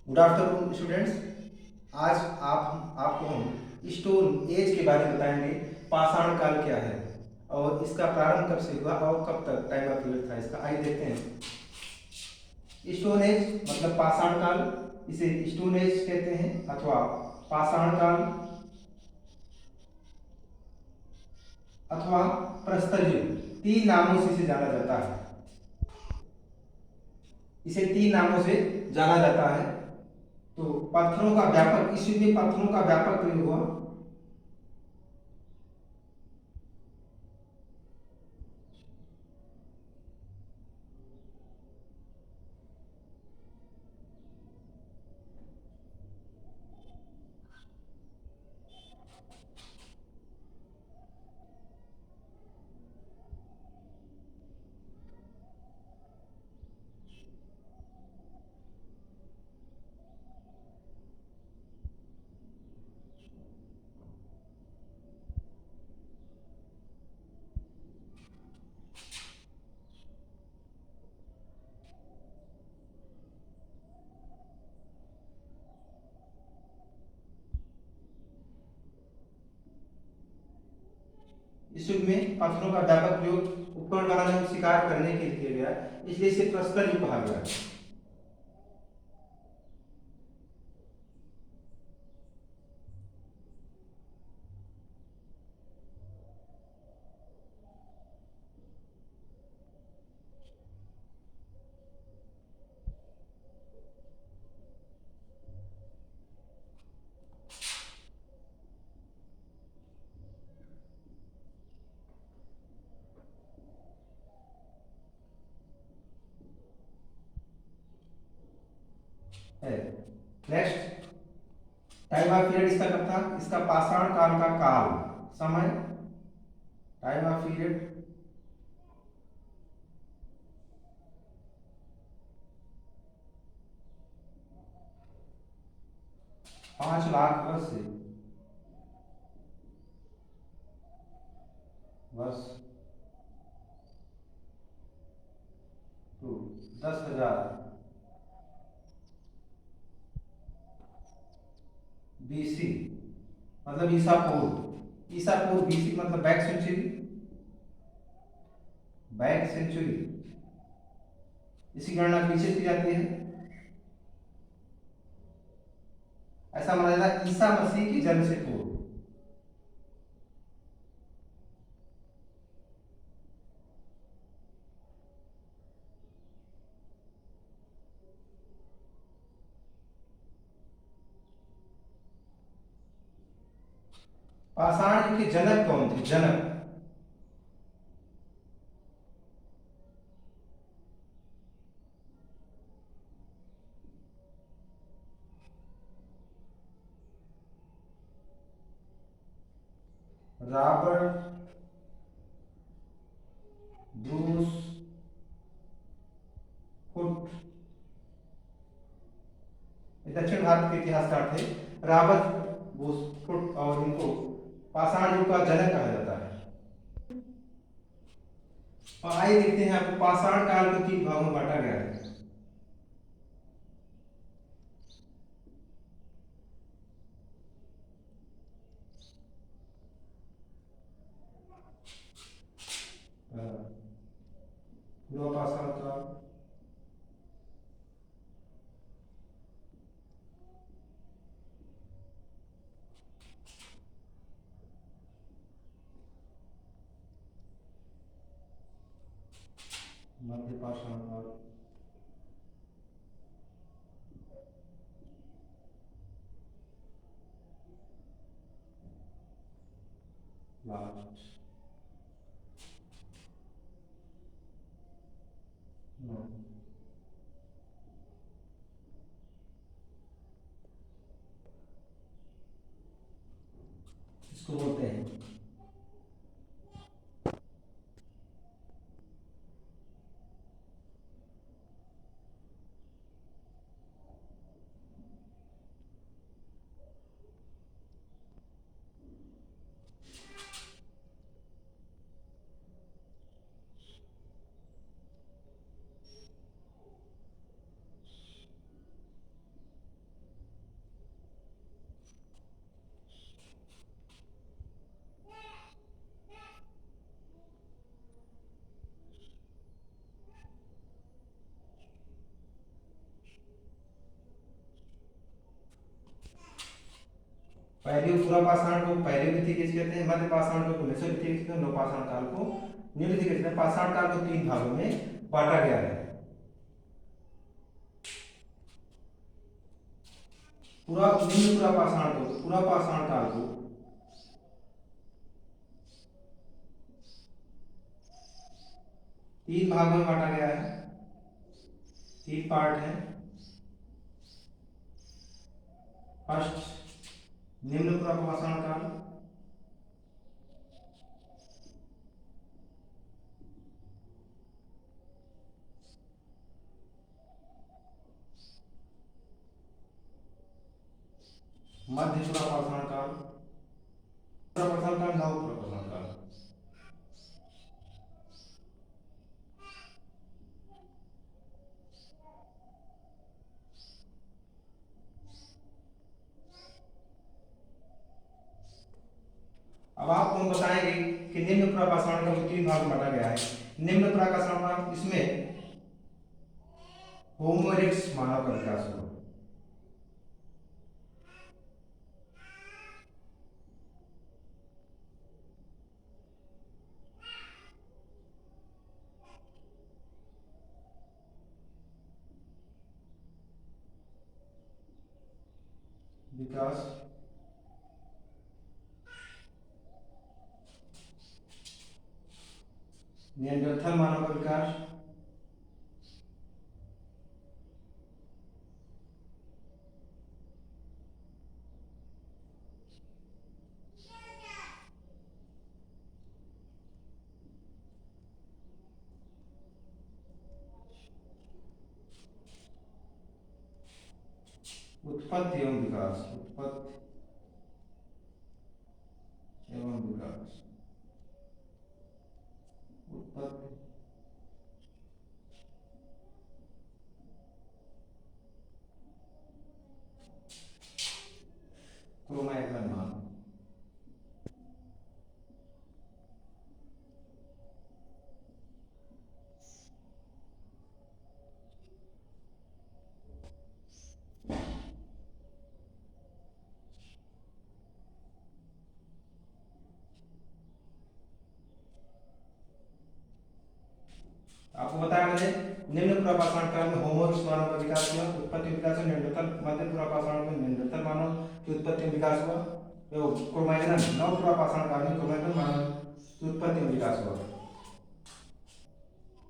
Good afternoon students. आज आपको हम स्टोन एज के बारे में बताएंगे। पाषाण काल क्या है और इसका प्रारंभ कब से हुआ और कब तक टाइम ऑफ पीरियड था इसका। आइए देखते हैं। स्टोन एज मतलब पाषाण काल, इसे स्टोन एज कहते हैं अथवा पाषाण काल अथवा प्रस्तर युग, तीन नामों से इसे जाना जाता है। इसे तीन नामों से जाना जाता है। तो पत्थरों का व्यापक, इस युग में पत्थरों का व्यापक प्रयोग हुआ। इस युग में पत्थरों का व्यापक प्रयोग उपकरण बनाने और शिकार करने के लिए किया गया, इसलिए इसे प्रस्तर युग कहा गया। है नेक्स्ट, टाइम ऑफ पीरियड इसका कब था? इसका पाषाण काल का काल, समय, टाइम ऑफ पीरियड 5 लाख वर्ष से वर्ष टू 10,000 BC, मतलब ईसा पूर्व। ईसा पूर्व BC मतलब बैक सेंचुरी, बैक सेंचुरी। इसकी गणना पीछे की जाती है। ऐसा माना जाता है ईसा मसीह के जन्म से पूर्व। पाषाण युग के जनक कौन थे? जनक रॉबर्ट ब्रूस हुट, दक्षिण भारत के इतिहासकार थे रॉबर्ट ब्रूस हुट, और इनको पाषाण युग का जनक कहा जाता है। और आइए देखते हैं आपको पाषाण काल को 3 भागों में बांटा गया है। पूर्व पाषाण काल, मध्य पाषाण काल, लास्ट। इसको बोलते हैं पहले पूरा पाषाण को पहले कहते हैं, मध्य पाषाण को मेसोलिथिक कहते हैं, नवपाषाण काल को न्यूलिथिक कहते हैं। पाषाण काल को 3 भागों में बांटा गया है। पूरा पाषाण काल को 3 भागों में बांटा गया है। 3 पार्ट है। फर्स्ट निम्न पूरा पाषाण काल, मध्य पूरा पाषाण काल, पूरा पाषाण काल, नव पूरा पाषाण काल। अब आपको हम बताएंगे कि निम्न पूरा पाषाण काल को 3 भाग में बांटा गया है। निम्न पूरा पाषाण काल, इसमें होमो इरेक्टस मानव का विकास हुआ। विकास निएंडरथल मानव का विकास, उत्पत्ति एवं विकास, उत्पत्ति एवं विकास, उत्पत्ति क्रोमैग्लन मानव। आपको बताया मैंने, निम्न पूरा पाषाण काल में होमो इरेक्टस मानव का विकास हुआ, उत्पत्ति विकास में निएंडरथल, मध्य पूरा पाषाण में निएंडरथल मानव की उत्पत्ति में विकास हुआ। तो क्रोमैग्लन नव पूरा पाषाण काल में क्रोमैग्लन मानव की उत्पत्ति में विकास हुआ।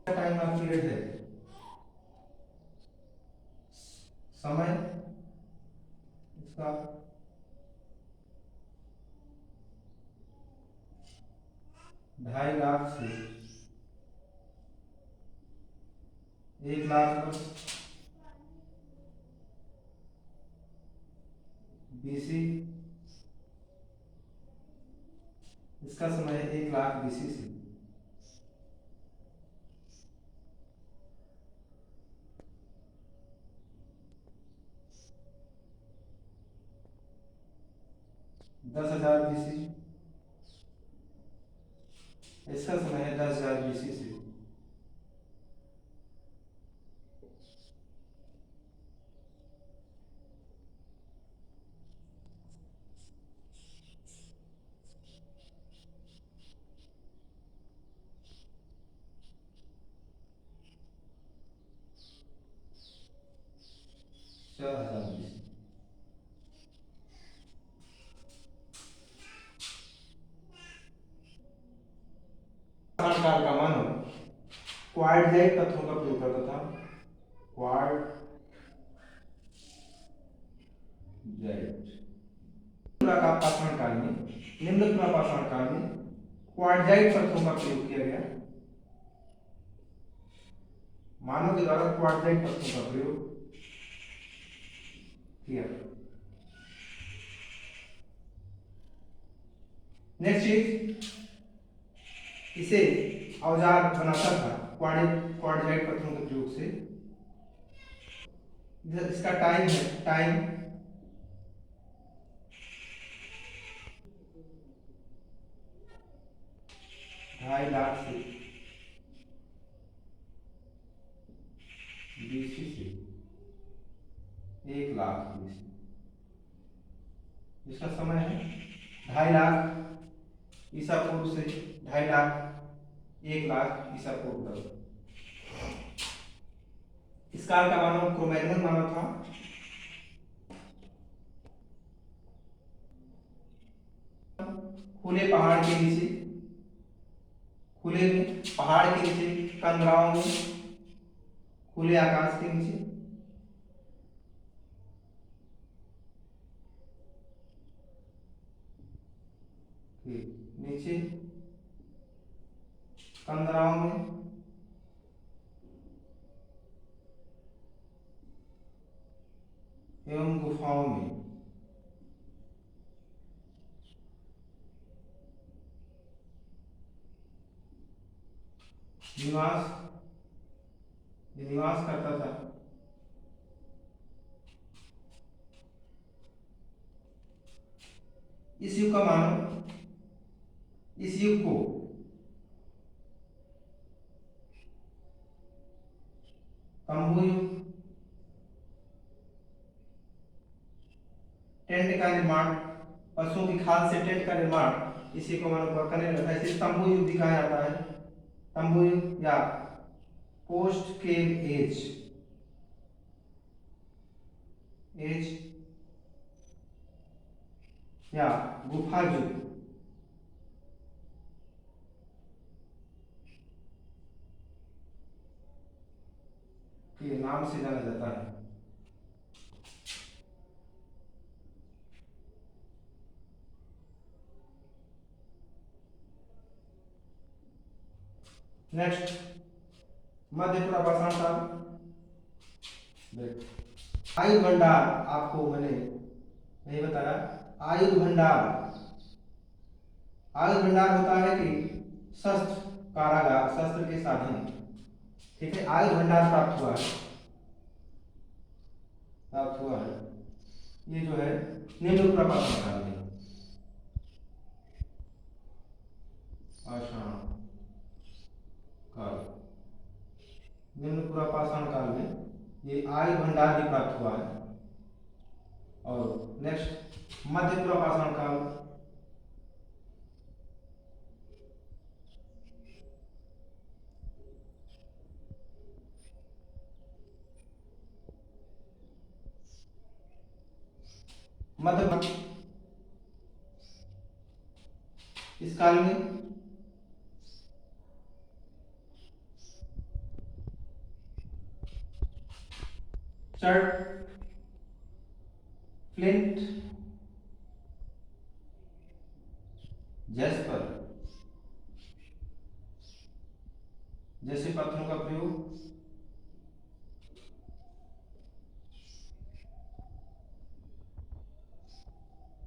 टाइम ऑफ पीरियड है, समय इसका 2.5 लाख से 1 लाख बीसी, इसका समय है 1 लाख बीसी से 10,000 बीसी, इसका समय है 10,000 बीसी से 4,000 बीसी। काल का मानव क्वार्टजाइट पत्थरों का प्रयोग करता था। क्वार्टजाइट पाषाण काल में, निम्न पाषाण काल में क्वार्टजाइट पत्थरों का प्रयोग किया गया। मानव के द्वारा क्वार्टजाइट पत्थरों का प्रयोग किया। नेक्स्ट चीज, इसे औजार बनाता था क्वार्टजाइट पत्थरों के प्रयोग से। इसका टाइम है, टाइम 2.5 लाख से बीसी से 1 लाख बीसी। जिसका समय है 2.5 लाख ईसा पूर्व से 2.5 लाख 1 लाख ईसा पूर्व तक। इस काल का मानव क्रो-मैग्नन मानव था। खुले पहाड़ के नीचे, खुले में पहाड़ के नीचे, कंदराओं में, खुले आकाश के नीचे, नीचे कंदराओं में एवं गुफाओं में निवास करता था। इस युग का मानव, इस युग को तंबू युग, टेंट का निर्माण, पशुओं की खाल से टेंट का निर्माण इसी को मानव करने लगा। इसे तंबू युग भी कहा जाता है। तंबू युग या पोस्ट केव एज या गुफा युग के नाम से जाना जाता है। नेक्स्ट, मध्यपुरा पाषाण काल। आयु भंडार, आपको मैंने नहीं बताया। आयु भंडार, आयु भंडार होता है कि शस्त्र कारागार, शस्त्र के साधन। ठीक है, आयु भंडार प्राप्त हुआ है। ये जो है निम्न पाषाण काल में, पाषाण काल, निम्न पाषाण काल में ये आयु भंडार भी प्राप्त हुआ है। और नेक्स्ट, मध्यपुरा पाषाण काल। मध्य, इस काल में चर्ट, फ्लिंट, जैस्पर जैसे पत्थरों का प्रयोग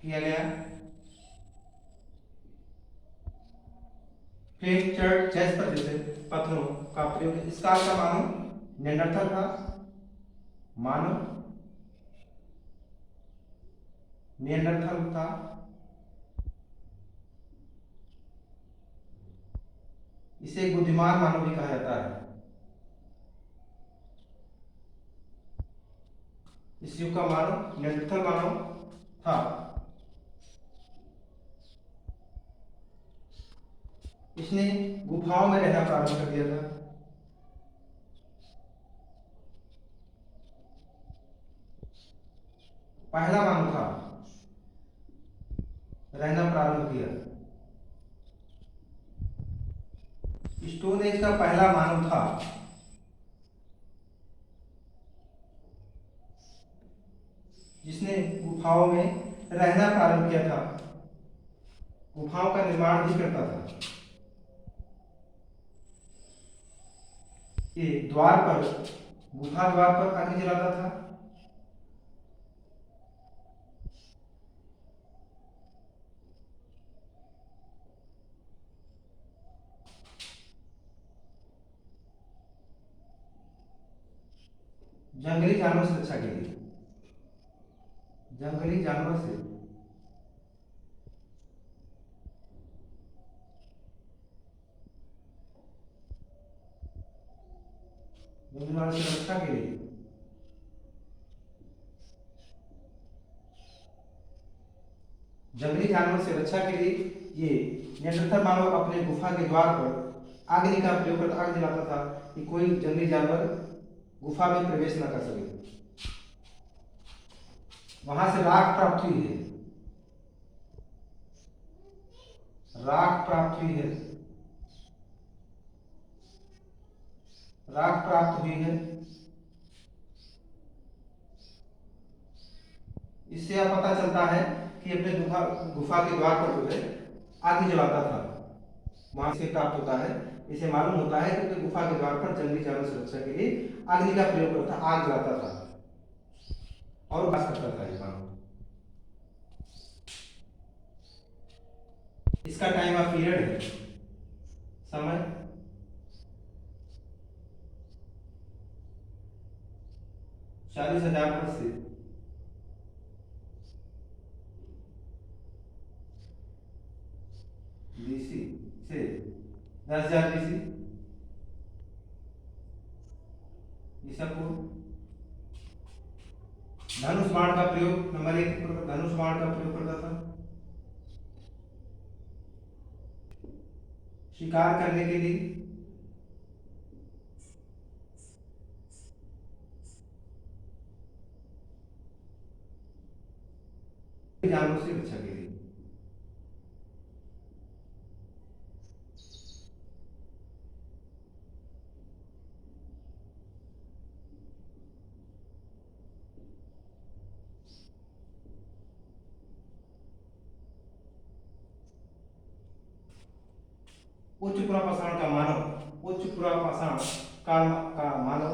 किया गया। फ्लिंट, चर्ट, जैस्पर जैसे पत्थरों का प्रयोग। इस काल का मानव निएंडरथल था। मानव निएंडरथल था। इसे बुद्धिमान मानव भी कहा जाता है। इस युग का मानव निएंडरथल मानव था। इसने गुफाओं में रहना प्रारंभ कर दिया था। पहला मानव था, रहना प्रारंभ किया। स्टोन एज का पहला मानव था जिसने गुफाओं में रहना प्रारंभ किया था, गुफाओं का निर्माण भी करता था। ये द्वार पर, गुफा द्वार पर अग्नि जलाता था। जंगली जानवर से रक्षा के लिए, जंगली जानवर से रक्षा के लिए जंगली जानवर से रक्षा के लिए ये नियंत्रण मानव अपने गुफा के द्वार पर अग्नि का प्रयोग करता, आग जलाता था कि कोई जंगली जानवर गुफा में प्रवेश न कर सके। वहां से राख प्राप्त हुई है, राख प्राप्त हुई है, राख प्राप्त हुई है। इससे यह पता चलता है कि अपने गुफा के द्वार पर जो है आग जलाता था, वहां से प्राप्त होता है। इसे मालूम होता है कि गुफा के द्वार पर जंगली जानवर सुरक्षा के लिए अग्नि का प्रयोग करता, आग जलाता था और वास करता था ये मानव। इसका टाइम ऑफ पीरियड है, समय 40,000 वर्ष से बीसी से 10,000 बीसी ईसा पूर्व। धनुष बाण का प्रयोग नंबर 1, धनुष बाण का प्रयोग करता था शिकार करने के लिए, जानवरों से रक्षा के लिए। उच्च पुरापाषाण का मानव, उच्च पुरापाषाण का मानव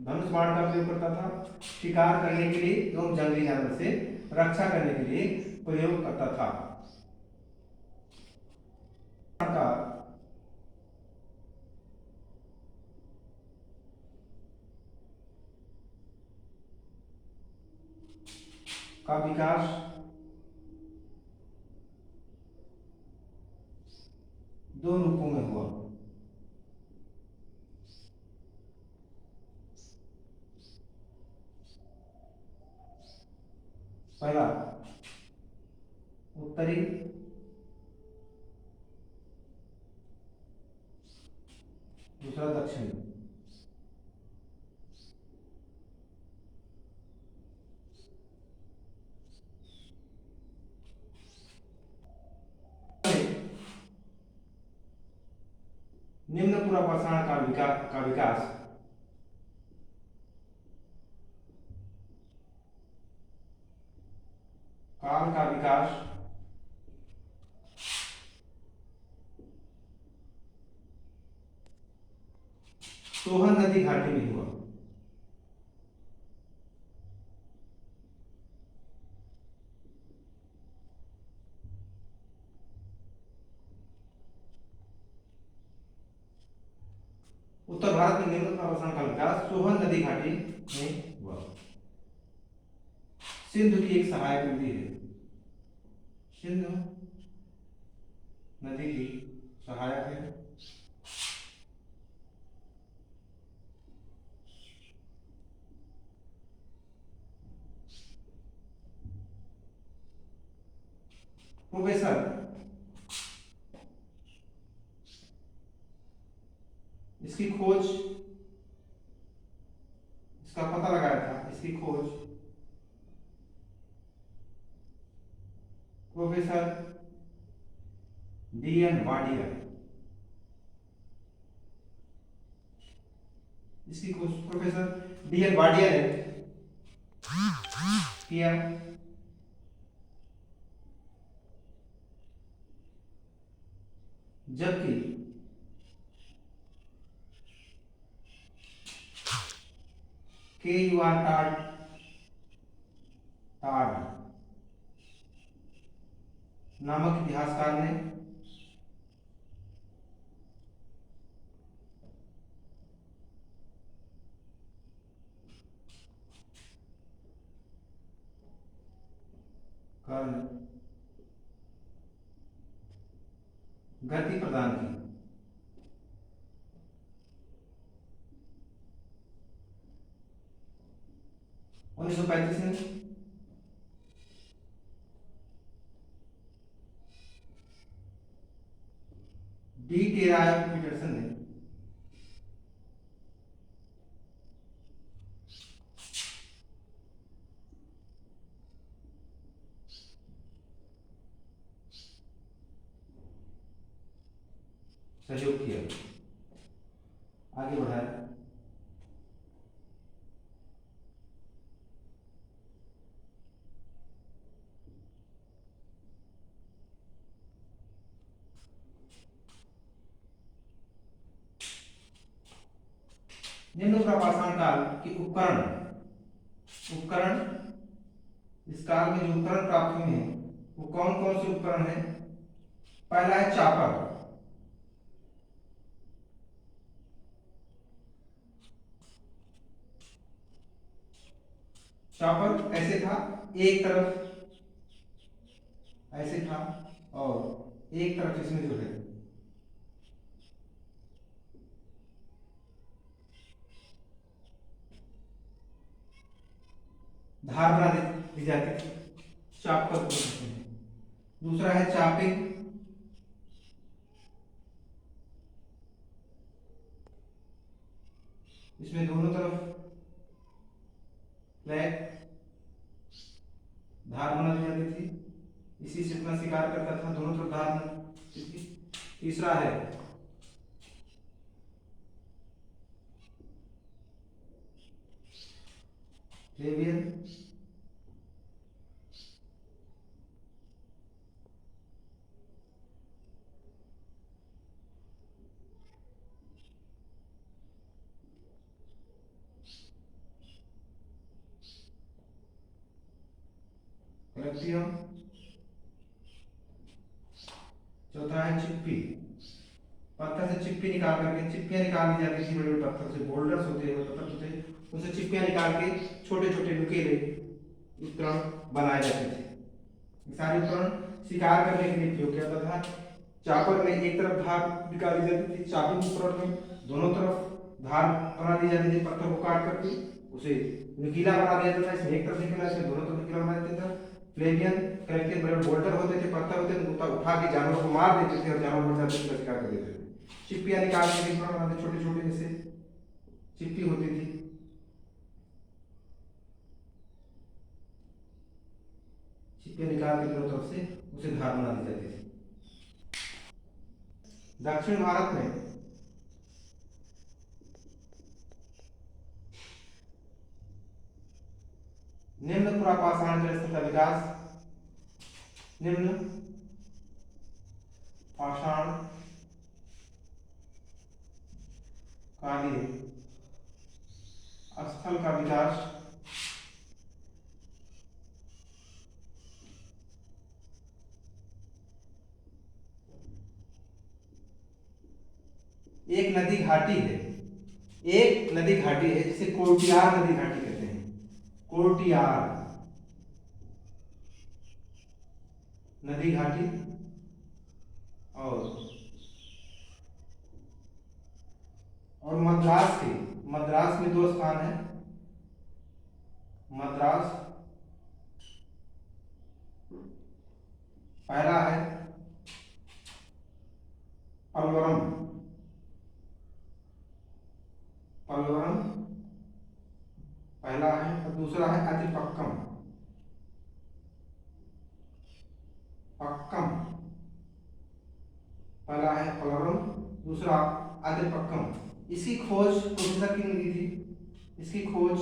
धनुष बाण का प्रयोग करता था, शिकार करने के लिए एवं जंगली जानवर से रक्षा करने के लिए प्रयोग करता था। का विकास दो रूपों में हुआ। पहला उत्तरी, दूसरा दक्षिणी। निम्न पुरापाषाण का विकास काल का विकास सोहन नदी घाटी में हुआ। उत्तर भारत में निम्न पुरापाषाण का विकास सोहन नदी घाटी में हुआ। सिंधु की एक सहायक नदी है, सिंधु नदी की सहायक है। प्रोफेसर इसकी खोज, इसका पता लगाया था, इसकी खोज प्रोफेसर D.N. वाडिया, इसकी खोज प्रोफेसर D.N. वाडिया ने किया। जबकि K.U.R. टाड नामक इतिहासकार ने कर्ण गति प्रदान की। 1935 में डी टेराय पीटरसन ने सहयोग किया, आगे बढ़ाया। निम्न प्रपाषाण काल के उपकरण उपकरण इस काल में जो उपकरण प्राप्त हुए हैं वो कौन कौन से उपकरण हैं? पहला है चापर। चापर ऐसे था, एक तरफ ऐसे था और एक तरफ इसमें जो है धार बना दी जाती थी, चापर को कहते हैं। दूसरा है चापिंग। इसमें दोनों तरफ फ्लैग धार बना दी जाती थी, इसी से अपना शिकार करता था, दोनों तरफ धार बना। तीसरा है फ्लेवियन। कलेक्टियम। चौथा है चिप्पी। पत्थर से चिप्पी निकाल करके, चिप्पियां निकाल ली जाती थी बड़े बड़े पत्थर से, बोल्डर्स होते हैं पत्थर होते हैं, उनसे चिप्पियां निकाल के छोटे छोटे नुकीले उपकरण बनाए जाते थे। सारे उपकरण शिकार करने के लिए उपयोग किया जाता था। चापर में एक तरफ धार निकाली जाती थी, चापिंग उपकरण में दोनों तरफ धार बना दी जाती थी, पत्थर को काट करके उसे नुकीला बना दिया जाता था। इसमें एक तरफ निकला, इसमें दोनों तरफ नुकीला बना देता था। फ्लेवियन कलेक्टिव बड़े बोल्डर होते थे, पत्थर होते थे, उठा के जानवरों को मार देते थे और जानवर मर जाते थे, शिकार कर देते थे। चिप्पियां निकाल के उपकरण बनाते, छोटे छोटे जैसे चिप्पी होती थी। चिप्पियां निकाल के दोनों तरफ से उसे धार बना दी जाती थी। दक्षिण भारत में निम्न पुरापाषाण जल स्थल का विकास, निम्न पाषाण कालीन स्थल का विकास एक नदी घाटी है, एक नदी घाटी है जिसे कोर्टियार नदी घाटी कहते हैं। कोर्टियार नदी घाटी। और मद्रास में दो स्थान है। मद्रास पहला है पलवरम, पलवरम पहला है, और दूसरा है अतिपक्कम, पक्कम। पहला है पलवरम, दूसरा अतिपक्कम। इसकी खोज प्रोफेसर किंग ने की थी। इसकी खोज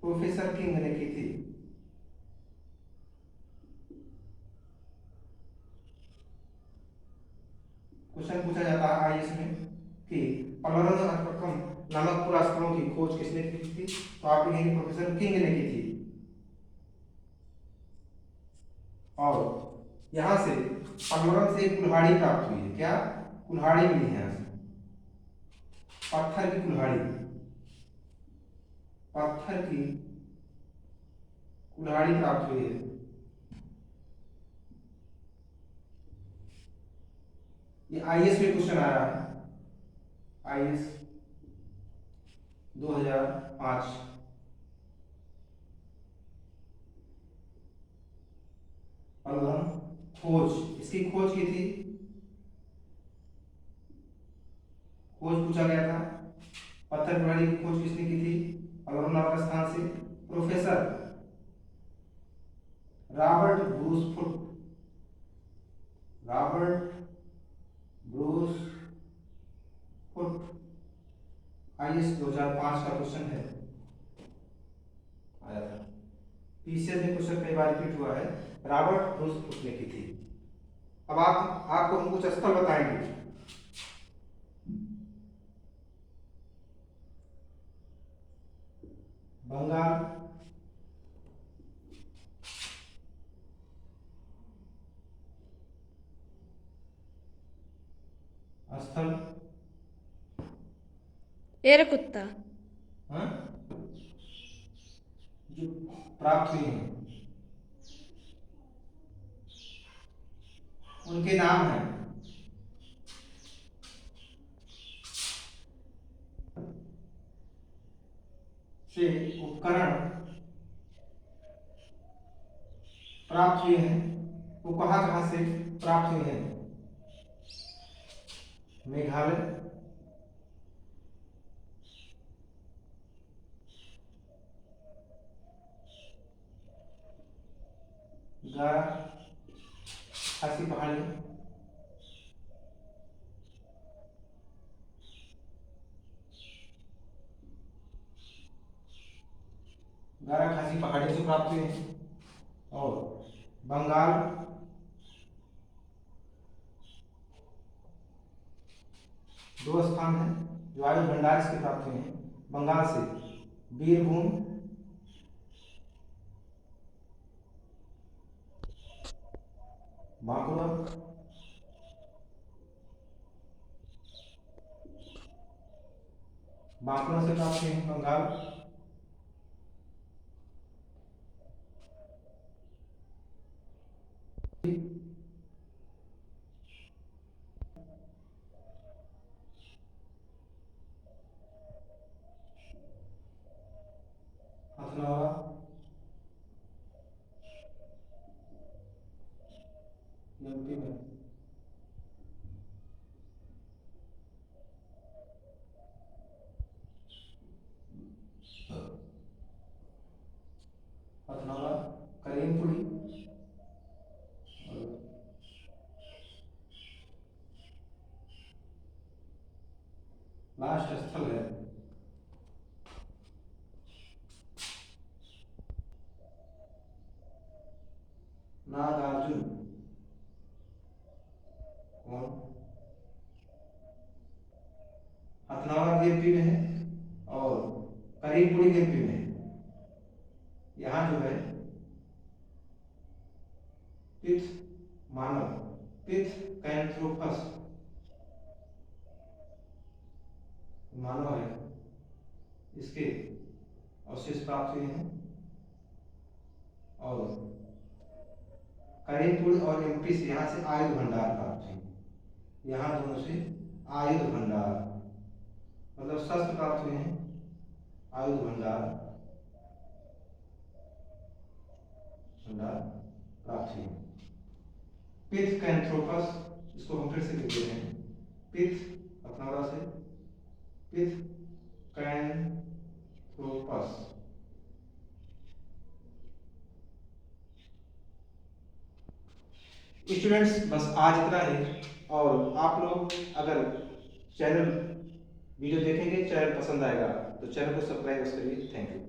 प्रोफेसर किंग ने की थी। क्वेश्चन पूछा जाता है आईएएस में कि पलवरम और अतिपक्कम नामक पुरास्थलों की खोज किसने की थी? तो आप लिखेंगे प्रोफेसर किंग ने की थी। और यहां से पलवरम से कुल्हाड़ी प्राप्त हुई है। क्या? कुल्हाड़ी मिली है यहां से, पत्थर की कुल्हाड़ी, पत्थर की कुल्हाड़ी प्राप्त हुई है। ये आईएएस में क्वेश्चन आ रहा है, आईएएस 2005। अल्बम खोज, इसकी खोज की थी, खोज पूछा गया था। पत्थर प्रणाली की खोज किसने की थी? अल्बम नामक स्थान से professor Robert Bruce foot, Robert Bruce foot. IAS 2005 का क्वेश्चन है, आया था। पीसीएस में क्वेश्चन कई बार रिपीट हुआ है, रॉबर्ट ब्रूस फुट ने की थी। अब आपको हम कुछ स्थल बताएंगे। बंगाल, स्थल, एयर कुत्ता। हाँ? जो प्राप्त हुए हैं उनके नाम हैं। से उपकरण प्राप्त हुए हैं, वो कहाँ कहाँ से प्राप्त हुए हैं? मेघालय, गारा, खासी पहाड़ी, गारा खासी पहाड़ी से प्राप्त हुए हैं। और बंगाल, दो स्थान है जो आयु भंडार से प्राप्त हुए हैं बंगाल से, बीरभूम, बांकुड़ा, बांकुड़ा से प्राप्त हुए हैं बंगाल। हथनौरा, यूपी में। हथनौरा, करीमपुरी, और लास्ट स्थल है नागार्जुन। कौन? हथनौरा यूपी में है और करीमपुरी यूपी में है। यहाँ जो है पिथ मानव, पिथ कैंथ्रोपस मानव है, इसके अवशेष प्राप्त हुए हैं। और करीमपुर और एमपी से, यहाँ से आयुध भंडार प्राप्त हुए, यहाँ दोनों से आयुध भंडार मतलब शस्त्र प्राप्त हुए हैं, आयुध भंडार भंडार प्राप्त हुए। पिथ कैंथ्रोपस, इसको हम फिर से लिख देते हैं, पिथ हथनौरा से, पिथ कैंथ्रोपस। स्टूडेंट्स बस आज इतना ही। और आप लोग अगर चैनल वीडियो देखेंगे, चैनल पसंद आएगा तो चैनल को सब्सक्राइब करिए। Thank you.